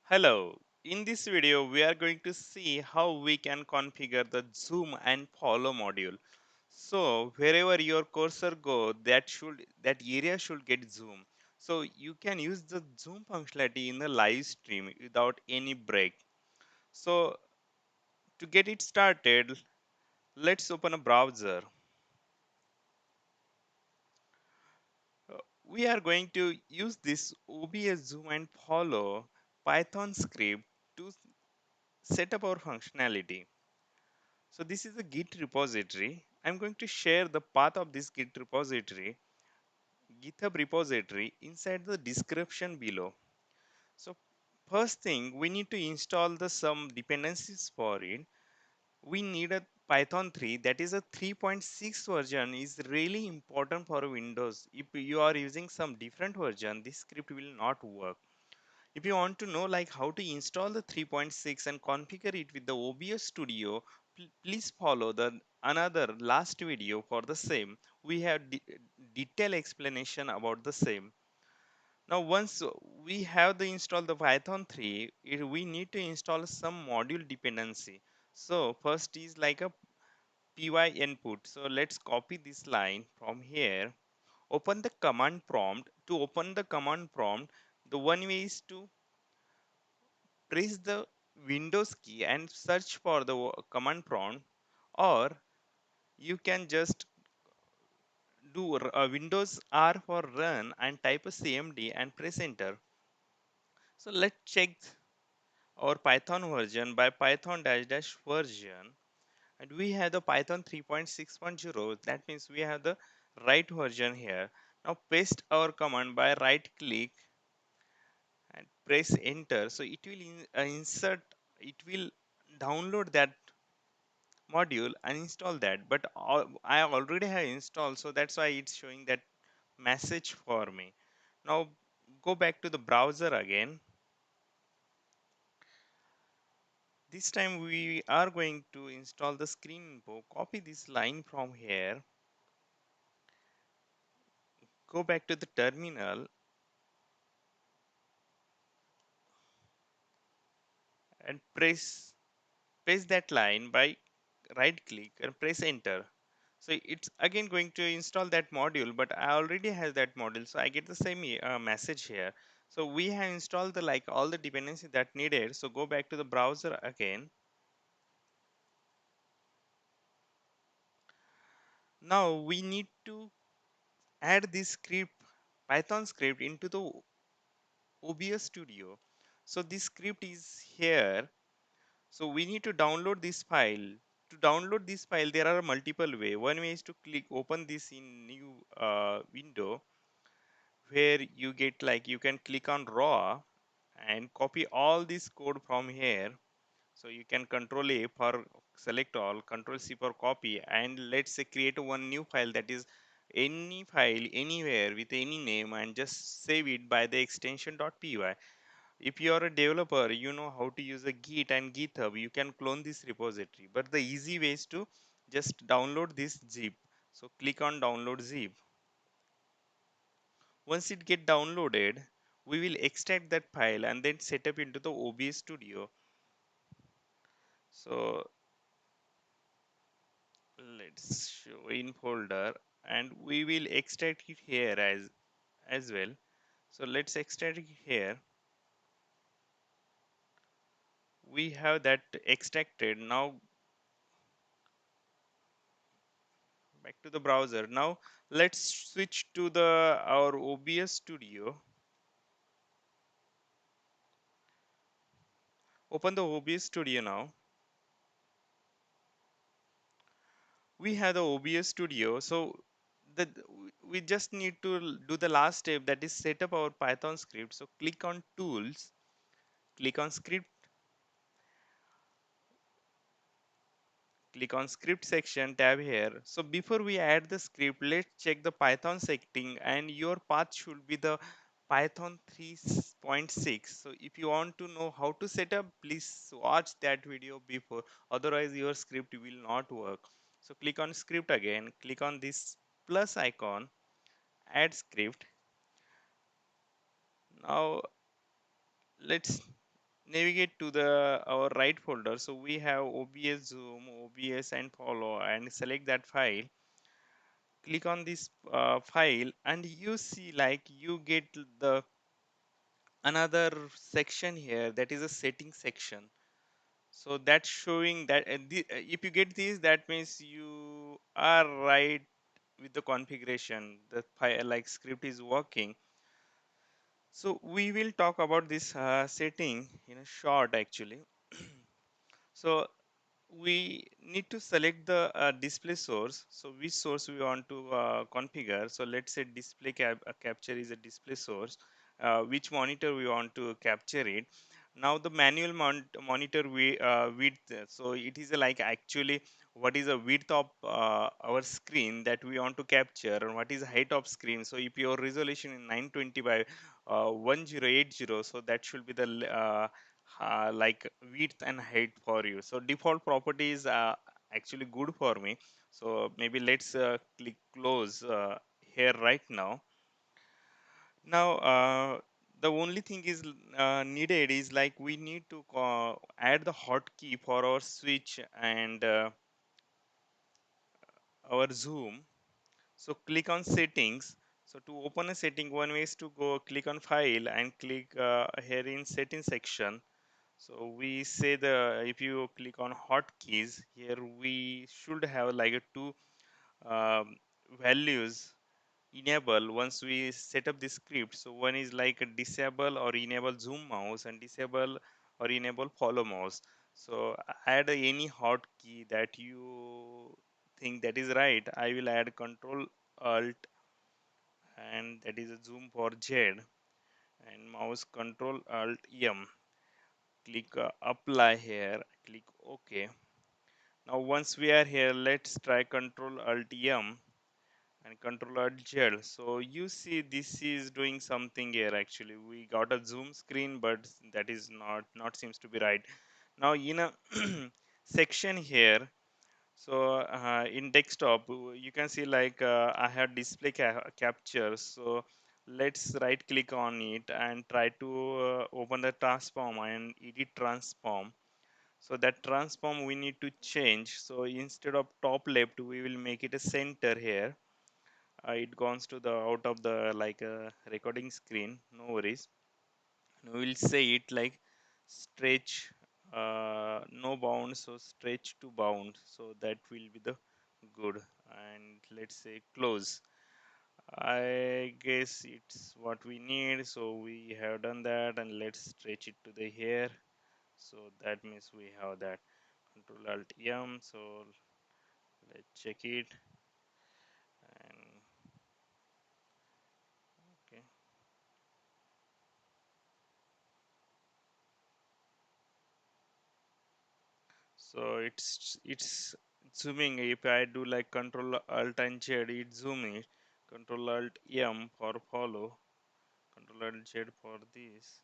Hello, in this video we are going to see how we can configure the zoom and follow module. So wherever your cursor go that area should get zoom. So you can use the zoom functionality in the live stream without any break. So to get it started, let's open a browser. We are going to use this OBS zoom and follow Python script to set up our functionality. So this is a Git repository. I'm going to share the path of this Git repository, GitHub repository inside the description below. So first thing we need to install the some dependencies for it. We need a Python 3 that is a 3.6 version is really important for Windows. If you are using some different version, this script will not work. If you want to know like how to install the 3.6 and configure it with the OBS Studio, please follow the another last video for the same. We have detailed explanation about the same. Now once we have the install the Python 3, we need to install some module dependency. So first is like a py input. So let's copy this line from here. Open the command prompt. To open the command prompt, the one way is to press the Windows key and search for the command prompt, or you can just do Windows R for run and type a CMD and press enter. So let's check our Python version by Python dash dash version, and we have the Python 3.6.0. That means we have the right version here. Now paste our command by right click and press enter. So it will it will download that module and install that, but I already have installed, so that's why it's showing that message for me. Now go back to the browser again. This time we are going to install the screen info. Copy this line from here, go back to the terminal and paste that line by right click and press enter. So it's again going to install that module, but I already have that module, so I get the same message here. So we have installed the like all the dependency that needed. So go back to the browser again. Now we need to add this script, Python script, into the OBS Studio. So this script is here. So we need to download this file. To download this file, there are multiple way. One way is to click open this in new window, where you get like you can click on raw and copy all this code from here. So you can control A for select all, control C for copy, and let's say create one new file, that is any file anywhere with any name, and just save it by the extension .py. If you are a developer, you know how to use a Git and GitHub, you can clone this repository, but the easy way is to just download this zip. So click on download zip. Once it get downloaded, we will extract that file and then set up into the OBS Studio. So let's show in folder, and we will extract it here as well. So let's extract it here. We have that extracted. Now back to the browser. Now let's switch to the our OBS Studio. Open the OBS Studio now. We have the OBS Studio. So the we just need to do the last step, that is set up our Python script. So click on tools, click on script, click on script section tab here. So before we add the script, let's check the Python setting, and your path should be the Python 3.6. So if you want to know how to set up, please watch that video before, otherwise your script will not work. So click on script again, click on this plus icon, add script. Now let's navigate to the our right folder. So we have OBS Zoom, OBS and Follow, and select that file. Click on this file, and you see like you get the another section here, that is a setting section. So that's showing that if you get this, that means you are right with the configuration, the file like script is working. So we will talk about this setting in a short actually. So we need to select the display source. So which source we want to configure. So let's say capture is a display source. Which monitor we want to capture it. Now the manual monitor width. So it is like actually what is the width of our screen that we want to capture, and what is the height of screen. So if your resolution is 920 by 1080, so that should be the like width and height for you. So default properties are actually good for me. So maybe let's click close here right now. Now the only thing is needed is like we need to add the hotkey for our switch and our zoom. So click on settings. So to open a setting, one way is to go click on file and click here in settings section. So we say the if you click on hotkeys here, we should have like a two um, values enable once we set up the script. So one is like a disable or enable zoom mouse, and disable or enable follow mouse. So add any hotkey that you think that is right. I will add control alt, and that is a zoom for Z, and mouse control alt M. Click apply here, click OK. Now once we are here, let's try control alt M and control alt Z. So you see this is doing something here. Actually we got a zoom screen, but that is not seems to be right. Now in a section here, so in desktop you can see like I have display capture. So let's right click on it and try to open the transform and edit transform. So that transform we need to change. So instead of top left, we will make it a center here. It goes to the out of the like recording screen. No worries. We will say it like stretch, no bound. So stretch to bound. So that will be the good. And let's say close. I guess it's what we need. So we have done that, and let's stretch it to the here. So that means we have that. Control alt M. So let's check it. And okay, so it's zooming. If I do like control alt and Z, it zoom it. Control alt M for follow, control alt Z for this.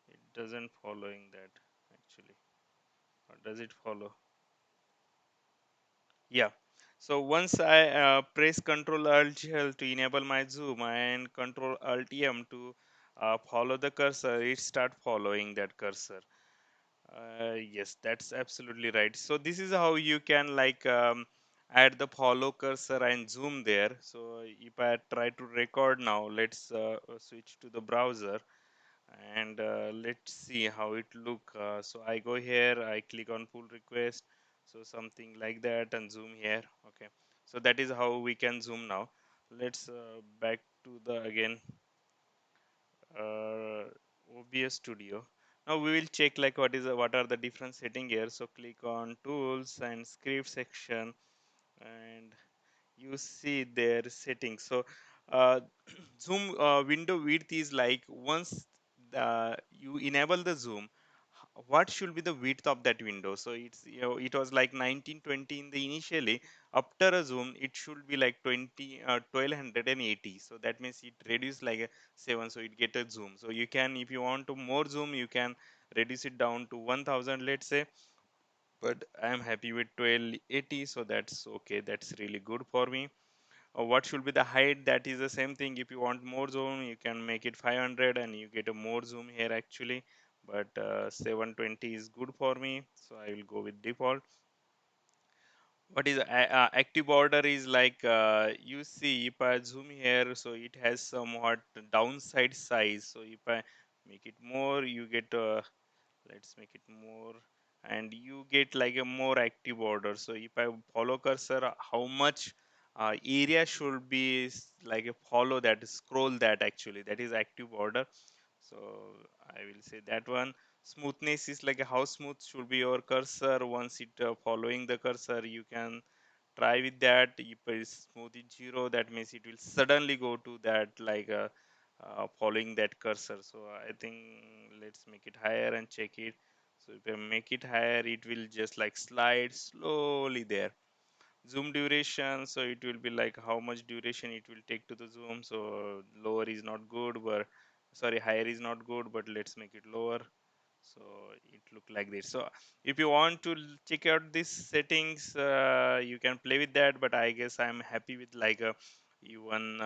It doesn't following that actually. Or does it follow? Yeah. So once I press Control Alt L to enable my zoom and Control Alt M to follow the cursor, it start following that cursor. Yes, that's absolutely right. So this is how you can like add the follow cursor and zoom there. So if I try to record now, let's switch to the browser, and let's see how it look. So I go here, I click on pull request, so something like that, and zoom here. Okay, so that is how we can zoom now. Let's back to the again uh, OBS Studio. Now we will check like what are the different setting here. So click on tools and script section, and you see their settings. So uh, zoom window width is like once you enable the zoom, what should be the width of that window. So it's it was like 1920 in the initially. After a zoom it should be like 1280. So that means it reduced like a 7, so it get a zoom. So you can, if you want to more zoom, you can reduce it down to 1000, let's say. But I am happy with 1280, so that's okay, that's really good for me. what should be the height, that is the same thing. If you want more zoom, you can make it 500 and you get a more zoom here actually, but 720 is good for me, so I will go with default. What is active border is like, you see, if I zoom here, so it has somewhat downside size. So if I make it more, you get let's make it more, and you get like a more active border. So if I follow cursor, how much area should be like a follow that, scroll that, actually that is active border. So I will say that one. Smoothness is like how smooth should be your cursor. Once it following the cursor, you can try with that. If it is smooth is 0, that means it will suddenly go to that, like following that cursor. So I think let's make it higher and check it. So if I make it higher, it will just like slide slowly there. Zoom duration, so it will be like how much duration it will take to the zoom. So lower is not good, but sorry, higher is not good, but let's make it lower. So it look like this. So if you want to check out these settings, you can play with that, but I guess I'm happy with like a even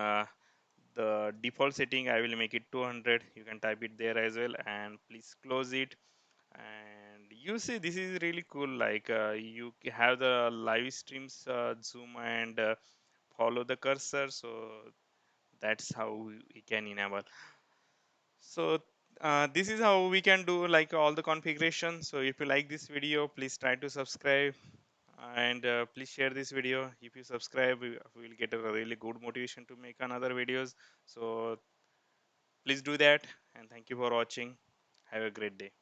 the default setting. I will make it 200. You can type it there as well, and please close it. And you see, this is really cool, like you have the live streams zoom and follow the cursor. So that's how we can enable. So this is how we can do like all the configuration. So if you like this video, please try to subscribe, and please share this video. If you subscribe, we will get a really good motivation to make another videos. So please do that, and thank you for watching. Have a great day.